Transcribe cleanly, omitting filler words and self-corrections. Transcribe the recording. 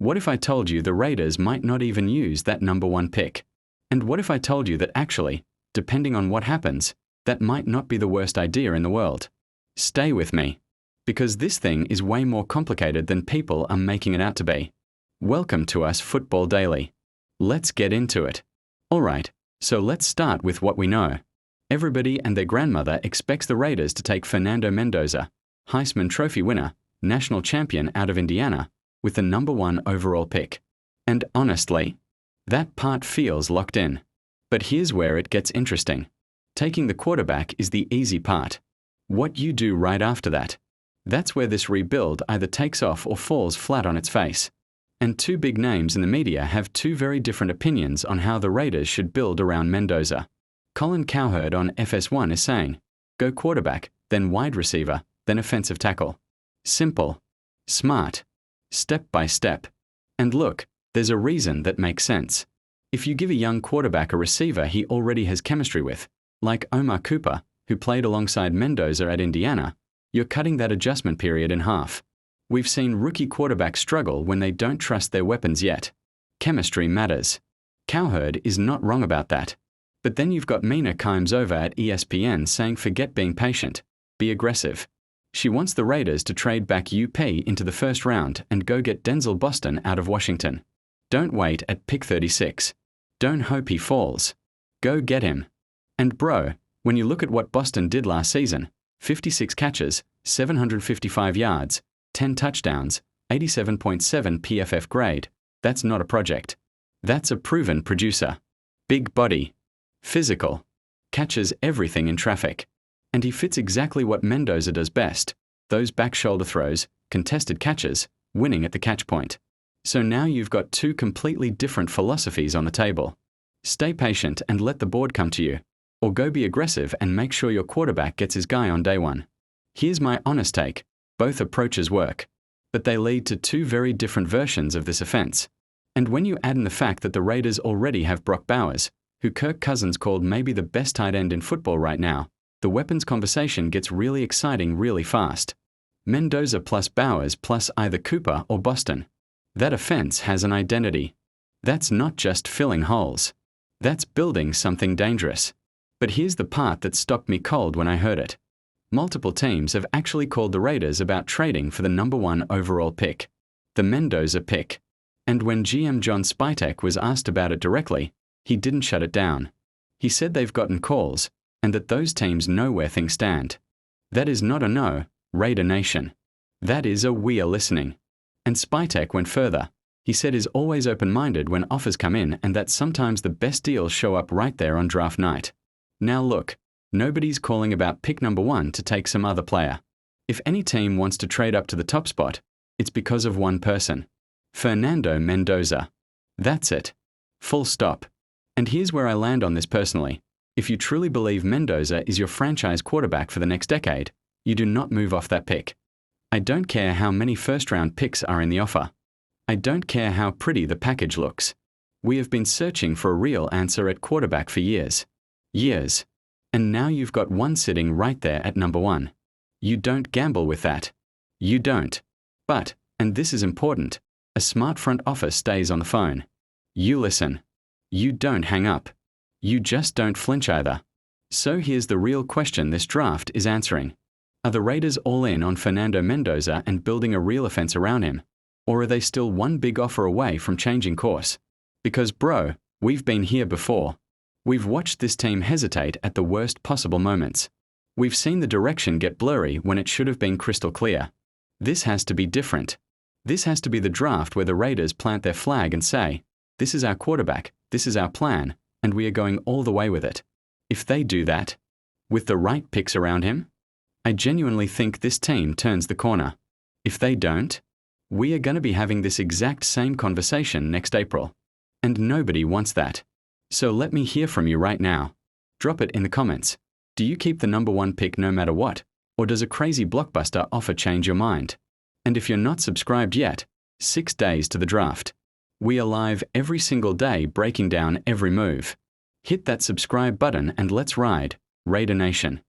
What if I told you the Raiders might not even use that number 1 pick? And what if I told you that actually, depending on what happens, that might not be the worst idea in the world? Stay with me, because this thing is way more complicated than people are making it out to be. Welcome to us Football Daily. Let's get into it. Alright, so let's start with what we know. Everybody and their grandmother expects the Raiders to take Fernando Mendoza, Heisman Trophy winner, national champion out of Indiana, with the number 1 overall pick. And honestly, that part feels locked in. But here's where it gets interesting. Taking the quarterback is the easy part. What you do right after that, that's where this rebuild either takes off or falls flat on its face. And 2 big names in the media have 2 very different opinions on how the Raiders should build around Mendoza. Colin Cowherd on FS1 is saying, go quarterback, then wide receiver, then offensive tackle. Simple. Smart. Step by step. And look, there's a reason that makes sense. If you give a young quarterback a receiver he already has chemistry with, like Omar Cooper, who played alongside Mendoza at Indiana, you're cutting that adjustment period in half. We've seen rookie quarterbacks struggle when they don't trust their weapons yet. Chemistry matters. Cowherd is not wrong about that. But then you've got Mina Kimes over at ESPN saying forget being patient, be aggressive. She wants the Raiders to trade back UP into the first round and go get Denzel Boston out of Washington. Don't wait at pick 36. Don't hope he falls. Go get him. And bro, when you look at what Boston did last season, 56 catches, 755 yards, 10 touchdowns, 87.7 PFF grade, that's not a project. That's a proven producer. Big body. Physical. Catches everything in traffic. And he fits exactly what Mendoza does best, those back shoulder throws, contested catches, winning at the catch point. So now you've got 2 completely different philosophies on the table. Stay patient and let the board come to you. Or go be aggressive and make sure your quarterback gets his guy on day 1. Here's my honest take. Both approaches work. But they lead to 2 very different versions of this offense. And when you add in the fact that the Raiders already have Brock Bowers, who Kirk Cousins called maybe the best tight end in football right now, the weapons conversation gets really exciting really fast. Mendoza plus Bowers plus either Cooper or Boston. That offense has an identity. That's not just filling holes. That's building something dangerous. But here's the part that stopped me cold when I heard it. Multiple teams have actually called the Raiders about trading for the number 1 overall pick, the Mendoza pick. And when GM John Spytek was asked about it directly, he didn't shut it down. He said they've gotten calls, and that those teams know where things stand. That is not a no, Raider Nation. That is a we are listening. And Spytek went further. He said he's always open-minded when offers come in and that sometimes the best deals show up right there on draft night. Now look, nobody's calling about pick number 1 to take some other player. If any team wants to trade up to the top spot, it's because of one person. Fernando Mendoza. That's it. Full stop. And here's where I land on this personally. If you truly believe Mendoza is your franchise quarterback for the next decade, you do not move off that pick. I don't care how many first-round picks are in the offer. I don't care how pretty the package looks. We have been searching for a real answer at quarterback for years. Years. And now you've got one sitting right there at number 1. You don't gamble with that. You don't. But, and this is important, a smart front office stays on the phone. You listen. You don't hang up. You just don't flinch either. So here's the real question this draft is answering. Are the Raiders all in on Fernando Mendoza and building a real offense around him? Or are they still one big offer away from changing course? Because bro, we've been here before. We've watched this team hesitate at the worst possible moments. We've seen the direction get blurry when it should have been crystal clear. This has to be different. This has to be the draft where the Raiders plant their flag and say, this is our quarterback, this is our plan, and we are going all the way with it. If they do that, with the right picks around him, I genuinely think this team turns the corner. If they don't, we are going to be having this exact same conversation next April. And nobody wants that. So let me hear from you right now. Drop it in the comments. Do you keep the number 1 pick no matter what? Or does a crazy blockbuster offer change your mind? And if you're not subscribed yet, 6 days to the draft. We are live every single day breaking down every move. Hit that subscribe button and let's ride, Raider Nation.